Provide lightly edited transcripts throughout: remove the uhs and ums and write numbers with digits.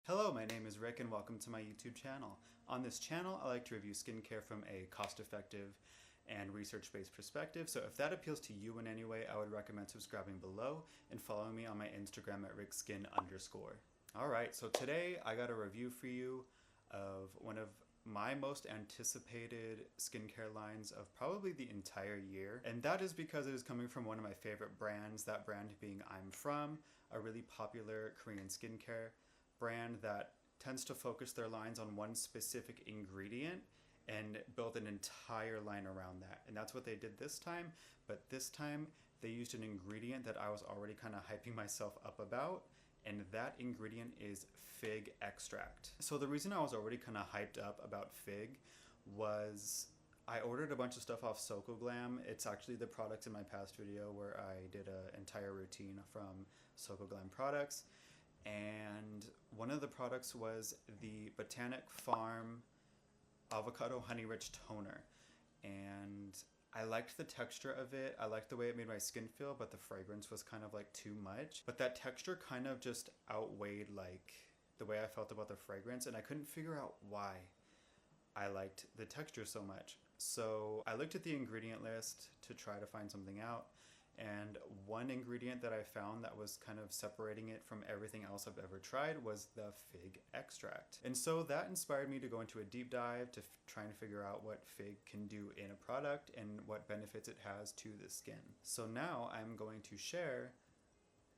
Hello, my name is Rick and welcome to my YouTube channel. On this channel, I like to review skincare from a cost-effective and research-based perspective, so if that appeals to you in any way, I would recommend subscribing below and following me on my Instagram at rickskin_. Alright, so today I got a review for you of one of my most anticipated skincare lines of probably the entire year, and that is because it is coming from one of my favorite brands, that brand being I'm From, a really popular Korean skincare brand that tends to focus their lines on one specific ingredient and build an entire line around that. And that's what they did this time, but this time they used an ingredient that I was already kind of hyping myself up about, and that ingredient is fig extract. So the reason I was already kind of hyped up about fig was I ordered a bunch of stuff off SokoGlam. It's actually the product in my past video where I did an entire routine from SokoGlam products. And one of the products was the Botanic Farm Avocado Honey Rich Toner. And I liked the texture of it. I liked the way it made my skin feel, but the fragrance was kind of like too much. But that texture kind of just outweighed like the way I felt about the fragrance, and I couldn't figure out why I liked the texture so much. So I looked at the ingredient list to try to find something out. And one ingredient that I found that was kind of separating it from everything else I've ever tried was the fig extract. And so that inspired me to go into a deep dive to try and figure out what fig can do in a product and what benefits it has to the skin. So now I'm going to share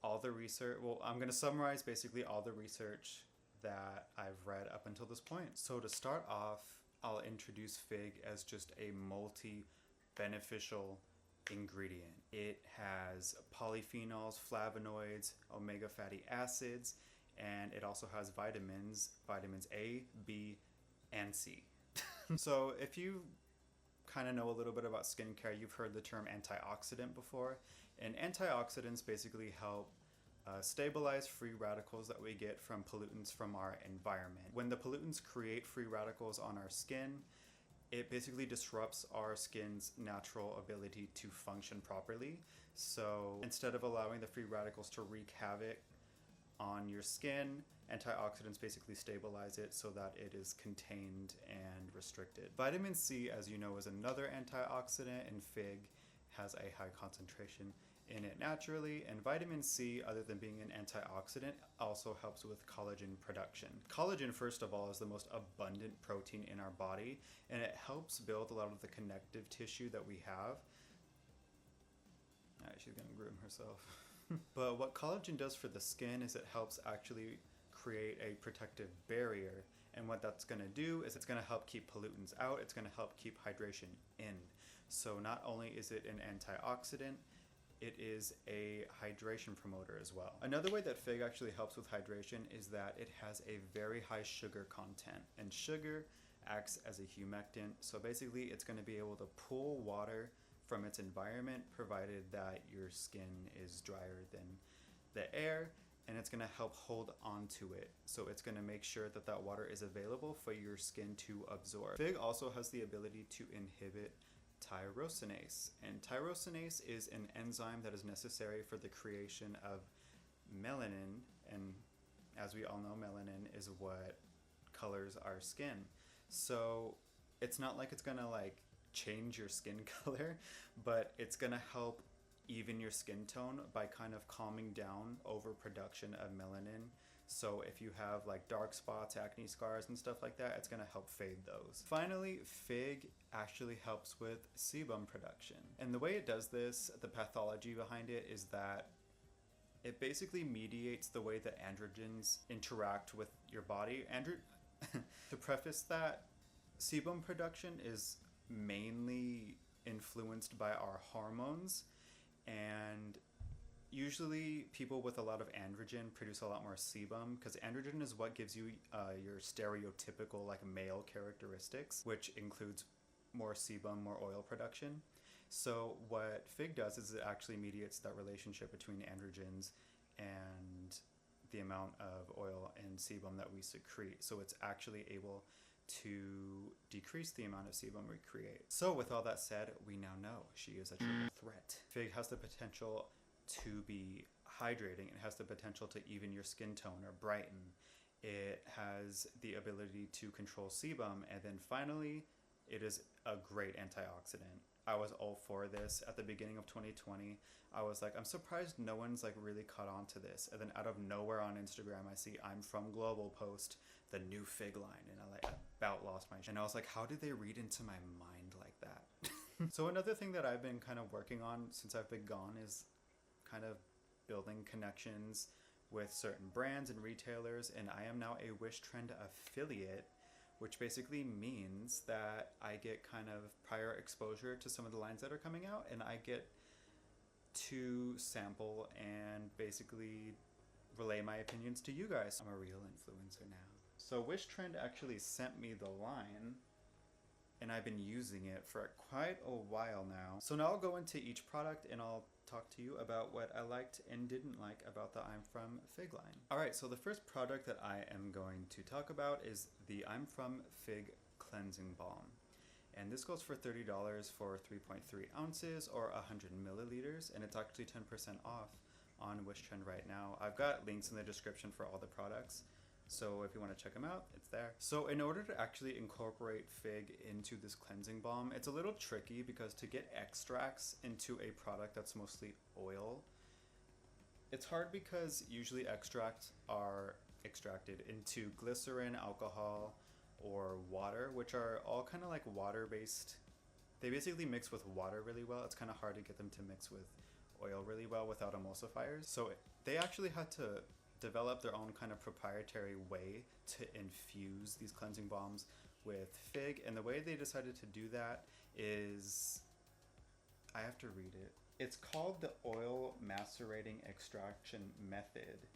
all the research, well, I'm going to summarize basically all the research that I've read up until this point. So to start off, I'll introduce fig as just a multi-beneficial ingredient. It has polyphenols, flavonoids, omega fatty acids, and it also has vitamins A, B, and C. So if you kind of know a little bit about skincare, you've heard the term antioxidant before, and antioxidants basically help stabilize free radicals that we get from pollutants from our environment. When the pollutants create free radicals on our skin, it basically disrupts our skin's natural ability to function properly. So instead of allowing the free radicals to wreak havoc on your skin, antioxidants basically stabilize it so that it is contained and restricted. Vitamin C, as you know, is another antioxidant, and fig has a high concentration in it naturally, and vitamin C, other than being an antioxidant, also helps with collagen production. Collagen, first of all, is the most abundant protein in our body, and it helps build a lot of the connective tissue that we have. Alright, she's gonna groom herself. But what collagen does for the skin is it helps actually create a protective barrier, and what that's going to do is it's going to help keep pollutants out, it's going to help keep hydration in. So not only is it an antioxidant, it is a hydration promoter as well. Another way that fig actually helps with hydration is that it has a very high sugar content, and sugar acts as a humectant. So basically it's going to be able to pull water from its environment, provided that your skin is drier than the air, and it's going to help hold on to it. So it's going to make sure that that water is available for your skin to absorb. Fig also has the ability to inhibit tyrosinase, and tyrosinase is an enzyme that is necessary for the creation of melanin, and as we all know, melanin is what colors our skin. So it's not like it's gonna like change your skin color, but it's gonna help even your skin tone by kind of calming down overproduction of melanin. So if you have like dark spots, acne scars, and stuff like that, it's going to help fade those. Finally, fig actually helps with sebum production. And the way it does this, the pathology behind it, is that it basically mediates the way that androgens interact with your body. To preface that, sebum production is mainly influenced by our hormones, and usually people with a lot of androgen produce a lot more sebum, because androgen is what gives you your stereotypical like male characteristics, which includes more sebum, more oil production. So what fig does is it actually mediates that relationship between androgens and the amount of oil and sebum that we secrete. So it's actually able to decrease the amount of sebum we create. So with all that said, we now know she is a triple threat. Fig has the potential to be hydrating. It has the potential to even your skin tone or brighten. It has the ability to control sebum, and then finally, it is a great antioxidant. I was all for this at the beginning of 2020. I was like, I'm surprised no one's like really caught on to this. And then out of nowhere on Instagram, I see I'm from Global post the new fig line, and I like about lost my shit. And I was like, how did they read into my mind like that? So another thing that I've been kind of working on since I've been gone is kind of building connections with certain brands and retailers, and I am now a Wish Trend affiliate, which basically means that I get kind of prior exposure to some of the lines that are coming out, and I get to sample and basically relay my opinions to you guys. I'm a real influencer now. So Wish Trend actually sent me the line, and I've been using it for quite a while now. So now I'll go into each product and I'll talk to you about what I liked and didn't like about the I'm From Fig line. Alright, so the first product that I am going to talk about is the I'm From Fig Cleansing Balm. And this goes for $30 for 3.3 ounces or 100 milliliters, and it's actually 10% off on Wish Trend right now. I've got links in the description for all the products, so if you want to check them out, it's there. So in order to actually incorporate fig into this cleansing balm, it's a little tricky because to get extracts into a product that's mostly oil, it's hard because usually extracts are extracted into glycerin, alcohol, or water, which are all kind of like water-based. They basically mix with water really well. It's kind of hard to get them to mix with oil really well without emulsifiers. So they actually had to develop their own kind of proprietary way to infuse these cleansing balms with fig, and the way they decided to do that is, I have to read it. It's called the oil macerating extraction method,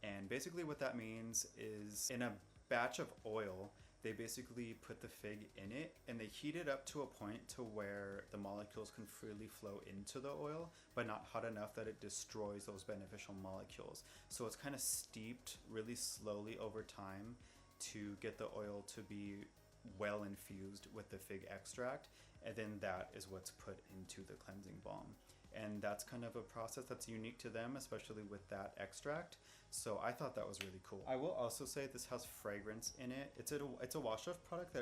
and basically what that means is in a batch of oil, they basically put the fig in it and they heat it up to a point to where the molecules can freely flow into the oil, but not hot enough that it destroys those beneficial molecules. So it's kind of steeped really slowly over time to get the oil to be well infused with the fig extract, and then that is what's put into the cleansing balm. And that's kind of a process that's unique to them, especially with that extract. So I thought that was really cool. I will also say this has fragrance in it. It's a wash-off product,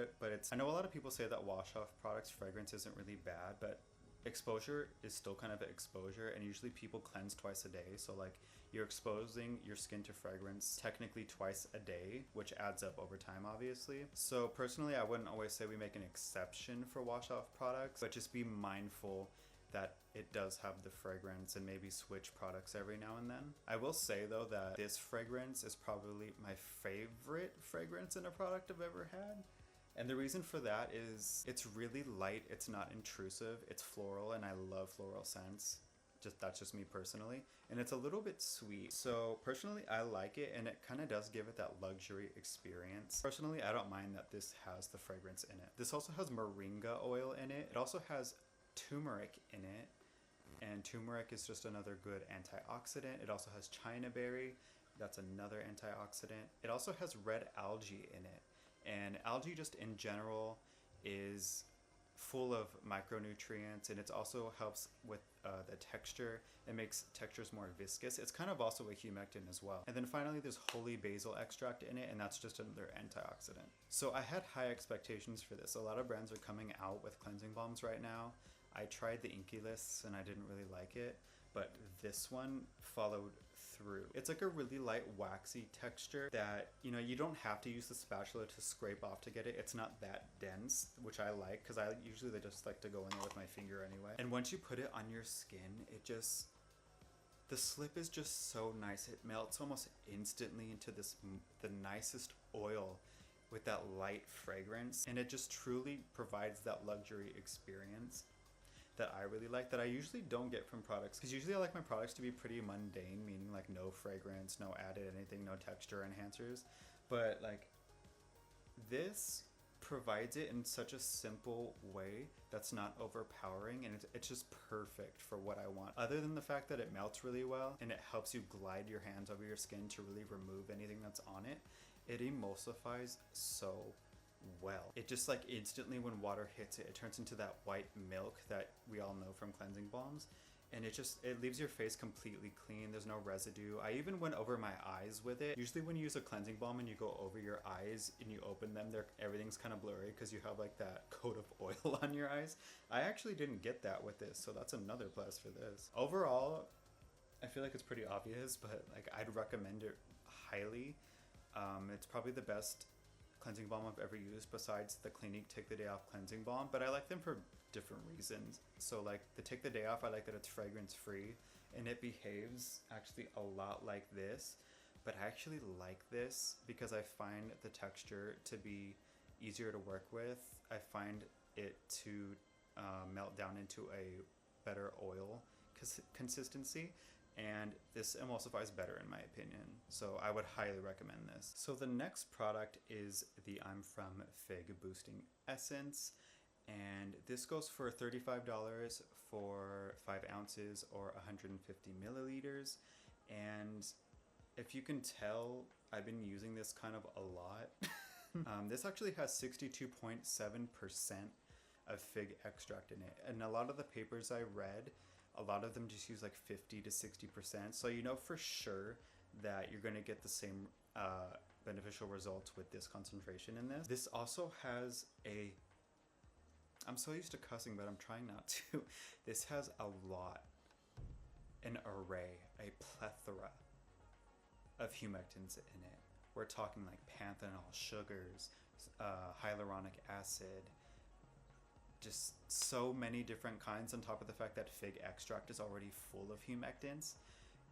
I know a lot of people say that wash-off products fragrance isn't really bad, but exposure is still kind of an exposure, and usually people cleanse twice a day. So like you're exposing your skin to fragrance technically twice a day, which adds up over time, obviously. So personally, I wouldn't always say we make an exception for wash-off products, but just be mindful that it does have the fragrance and maybe switch products every now and then. I will say though that this fragrance is probably my favorite fragrance in a product I've ever had. And the reason for that is it's really light, it's not intrusive, it's floral, and I love floral scents. That's just me personally. And it's a little bit sweet. So personally, I like it, and it kind of does give it that luxury experience. Personally, I don't mind that this has the fragrance in it. This also has moringa oil in it. It also has turmeric in it, and turmeric is just another good antioxidant. It also has china berry, that's another antioxidant. It also has red algae in it, and algae just in general is full of micronutrients, and it also helps with the texture. It makes textures more viscous. It's kind of also a humectant as well. And then finally there's holy basil extract in it, and that's just another antioxidant. So I had high expectations for this. A lot of brands are coming out with cleansing balms right now. I tried the Inky Lists and I didn't really like it, but this one followed through. It's like a really light waxy texture that, you know, you don't have to use the spatula to scrape off to get it. It's not that dense, which I like, because I usually just like to go in there with my finger anyway. And once you put it on your skin, the slip is just so nice. It melts almost instantly into the nicest oil with that light fragrance, and it just truly provides that luxury experience that I really like, that I usually don't get from products, because usually I like my products to be pretty mundane, meaning like no fragrance, no added anything, no texture enhancers, but like this provides it in such a simple way that's not overpowering, and it's just perfect for what I want. Other than the fact that it melts really well and it helps you glide your hands over your skin to really remove anything that's on it, it emulsifies so well. It just like instantly when water hits it, it turns into that white milk that we all know from cleansing balms, and it leaves your face completely clean. There's no residue. I even went over my eyes with it. Usually when you use a cleansing balm and you go over your eyes and you open them, everything's kind of blurry because you have like that coat of oil on your eyes. I actually didn't get that with this, so that's another plus for this. Overall, I feel like it's pretty obvious, but like I'd recommend it highly. It's probably the best cleansing balm I've ever used besides the Clinique Take the Day Off cleansing balm, but I like them for different reasons. So like the Take the Day Off, I like that it's fragrance free and it behaves actually a lot like this, but I actually like this because I find the texture to be easier to work with. I find it to melt down into a better oil consistency, and this emulsifies better in my opinion. So I would highly recommend this. So the next product is the I'm From Fig Boosting Essence, and this goes for $35 for 5 ounces or 150 milliliters. And if you can tell, I've been using this kind of a lot. This actually has 62.7% of fig extract in it, and a lot of the papers I read, a lot of them just use like 50 to 60%. So you know for sure that you're going to get the same beneficial results with this concentration in this. This also has I'm so used to cussing, but I'm trying not to. This has a lot, an array, a plethora of humectants in it. We're talking like panthenol, sugars, hyaluronic acid, just so many different kinds, on top of the fact that fig extract is already full of humectants.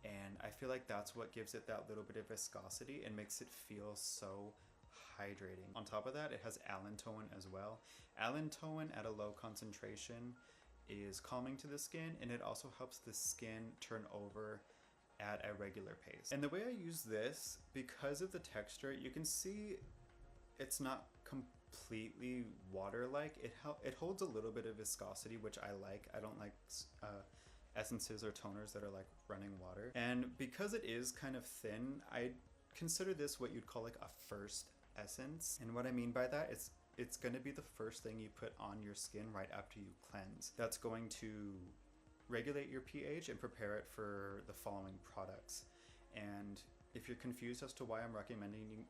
And I feel like that's what gives it that little bit of viscosity and makes it feel so hydrating. On top of that, it has allantoin as well. Allantoin at a low concentration is calming to the skin, and it also helps the skin turn over at a regular pace. And the way I use this, because of the texture, you can see it's not completely water-like. It holds a little bit of viscosity, which I like. I don't like essences or toners that are like running water. And because it is kind of thin, I consider this what you'd call like a first essence. And what I mean by that is it's going to be the first thing you put on your skin right after you cleanse. That's going to regulate your pH and prepare it for the following products. And if you're confused as to why I'm recommending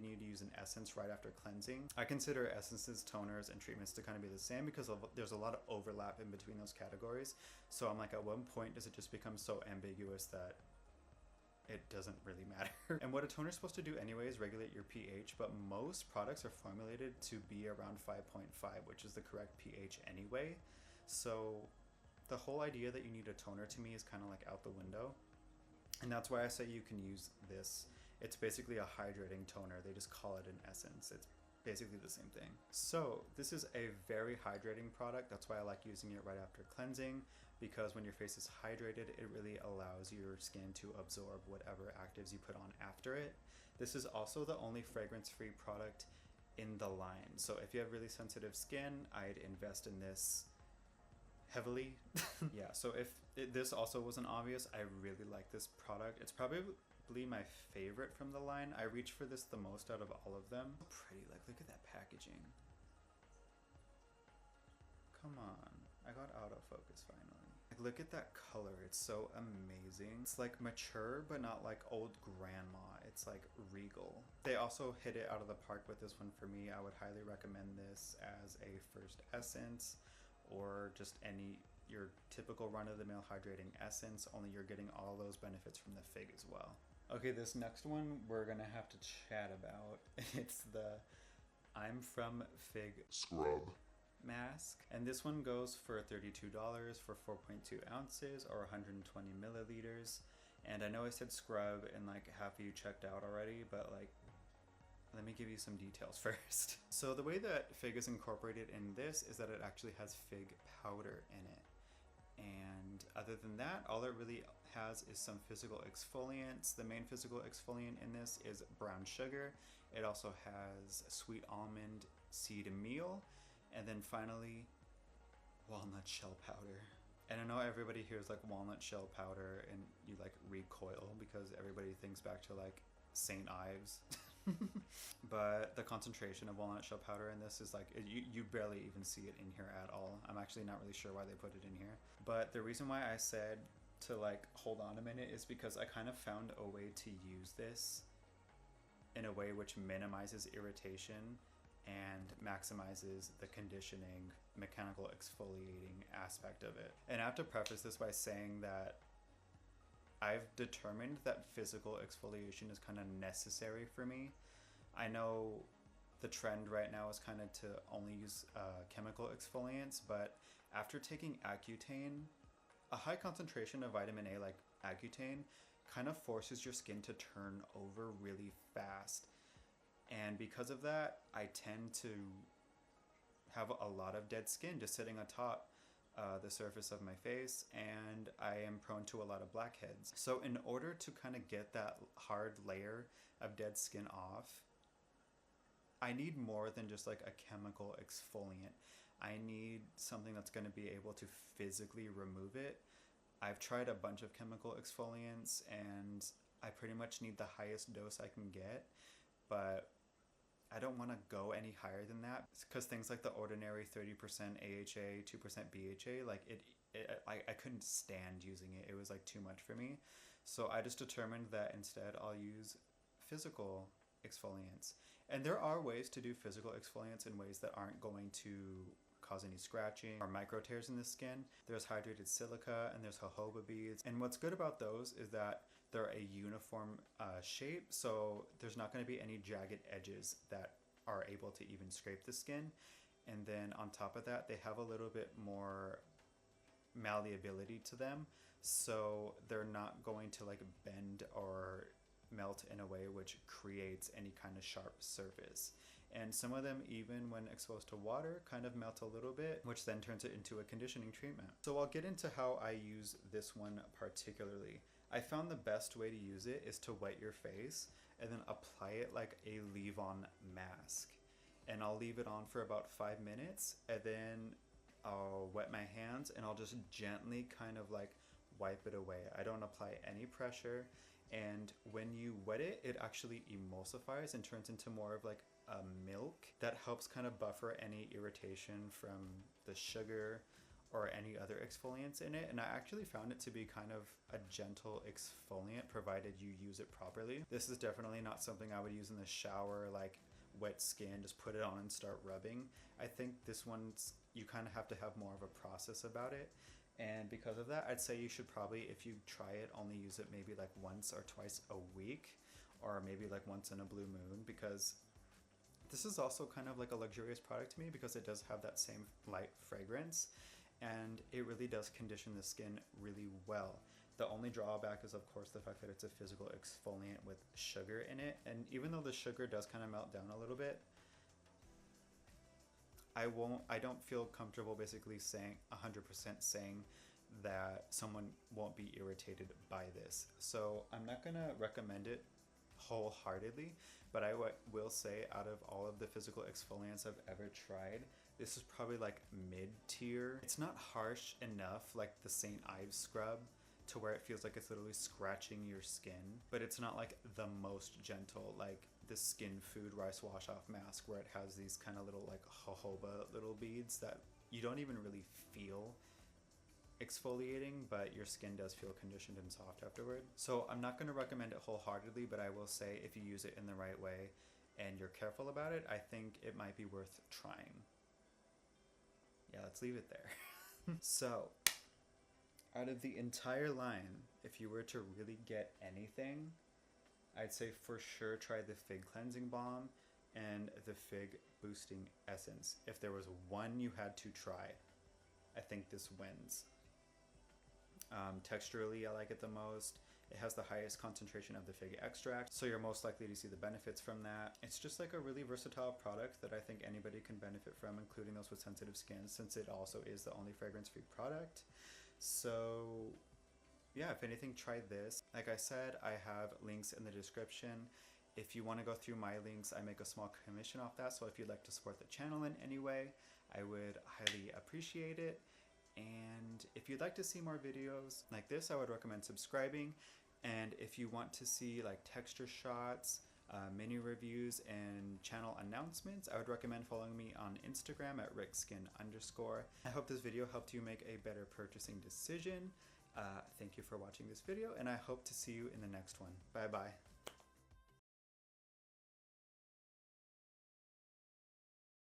you to use an essence right after cleansing, I consider essences, toners, and treatments to kind of be the same because there's a lot of overlap in between those categories. So I'm like, at one point does it just become so ambiguous that it doesn't really matter? And what a toner is supposed to do anyway is regulate your pH, but most products are formulated to be around 5.5, which is the correct pH anyway. So the whole idea that you need a toner to me is kind of like out the window. And that's why I say you can use this. It's basically a hydrating toner. They just call it an essence. It's basically the same thing. So this is a very hydrating product. That's why I like using it right after cleansing, because when your face is hydrated, it really allows your skin to absorb whatever actives you put on after it. This is also the only fragrance-free product in the line. So if you have really sensitive skin, I'd invest in this heavily. Yeah, so if this also wasn't obvious, I really like this product. It's probably my favorite from the line. I reach for this the most out of all of them. Pretty, like look at that packaging. Come on, I got autofocus finally. Like, look at that color, it's so amazing. It's like mature, but not like old grandma. It's like regal. They also hit it out of the park with this one for me. I would highly recommend this as a first essence, or just your typical run-of-the-mill hydrating essence, only you're getting all those benefits from the fig as well. Okay, this next one we're gonna have to chat about. It's the I'm From Fig Scrub mask, and this one goes for $32 for 4.2 ounces or 120 milliliters. And I know I said scrub and like half of you checked out already, but like, let me give you some details first. So the way that fig is incorporated in this is that it actually has fig powder in it. And other than that, all it really has is some physical exfoliants. The main physical exfoliant in this is brown sugar. It also has sweet almond seed meal. And then finally, walnut shell powder. And I know everybody hears like walnut shell powder and you like recoil because everybody thinks back to like St. Ives. But the concentration of walnut shell powder in this is like, you barely even see it in here at all. I'm actually not really sure why they put it in here. But the reason why I said to like hold on a minute is because I kind of found a way to use this in a way which minimizes irritation and maximizes the conditioning, mechanical exfoliating aspect of it. And I have to preface this by saying that I've determined that physical exfoliation is kind of necessary for me. I know the trend right now is kind of to only use chemical exfoliants, but after taking Accutane, a high concentration of vitamin A like Accutane kind of forces your skin to turn over really fast. And because of that, I tend to have a lot of dead skin just sitting atop the surface of my face, and I am prone to a lot of blackheads. So in order to kind of get that hard layer of dead skin off, I need more than just like a chemical exfoliant. I need something that's going to be able to physically remove it. I've tried a bunch of chemical exfoliants and I pretty much need the highest dose I can get, but I don't want to go any higher than that because things like the ordinary 30% AHA, 2% BHA, like I couldn't stand using it. It was like too much for me. So I just determined that instead I'll use physical exfoliants. And there are ways to do physical exfoliants in ways that aren't going to cause any scratching or micro tears in the skin. There's hydrated silica and there's jojoba beads. And what's good about those is that they're a uniform shape, so there's not going to be any jagged edges that are able to even scrape the skin. And then on top of that, they have a little bit more malleability to them, so they're not going to like bend or melt in a way which creates any kind of sharp surface. And some of them, even when exposed to water, kind of melt a little bit, which then turns it into a conditioning treatment. So I'll get into how I use this one particularly. I found the best way to use it is to wet your face and then apply it like a leave-on mask. And I'll leave it on for about 5 minutes, and then I'll wet my hands and I'll just gently kind of like wipe it away. I don't apply any pressure. And when you wet it, it actually emulsifies and turns into more of like a milk that helps kind of buffer any irritation from the sugar or any other exfoliants in it. And I actually found it to be kind of a gentle exfoliant provided you use it properly. This is definitely not something I would use in the shower, like wet skin, just put it on and start rubbing. I think this one's, you kind of have to have more of a process about it. And because of that, I'd say you should probably, if you try it, only use it maybe like once or twice a week, or maybe like once in a blue moon, because this is also kind of like a luxurious product to me because it does have that same light fragrance and it really does condition the skin really well. The only drawback is of course the fact that it's a physical exfoliant with sugar in it, and even though the sugar does kind of melt down a little bit, I don't feel comfortable basically saying 100% saying that someone won't be irritated by this. So I'm not gonna recommend it wholeheartedly, but I will say out of all of the physical exfoliants I've ever tried, this is probably like mid-tier. It's not harsh enough like the St. Ives scrub to where it feels like it's literally scratching your skin, but it's not like the most gentle, like the Skin Food Rice Wash Off Mask where it has these kind of little like jojoba little beads that you don't even really feel exfoliating, but your skin does feel conditioned and soft afterward. So I'm not going to recommend it wholeheartedly, but I will say if you use it in the right way and you're careful about it, I think it might be worth trying. Yeah, let's leave it there. So out of the entire line, if you were to really get anything, I'd say for sure try the Fig Cleansing Balm and the Fig Boosting Essence. If there was one you had to try, I think this wins. Texturally, I like it the most. It has the highest concentration of the fig extract, so you're most likely to see the benefits from that. It's just like a really versatile product that I think anybody can benefit from, including those with sensitive skin, since it also is the only fragrance-free product. So yeah, if anything, try this. Like I said, I have links in the description. If you want to go through my links, I make a small commission off that, so if you'd like to support the channel in any way, I would highly appreciate it. And if you'd like to see more videos like this, I would recommend subscribing. And if you want to see like texture shots mini reviews and channel announcements, I would recommend following me on Instagram at rickskin_. I hope this video helped you make a better purchasing decision. Thank you for watching this video, and I hope to see you in the next one. Bye bye.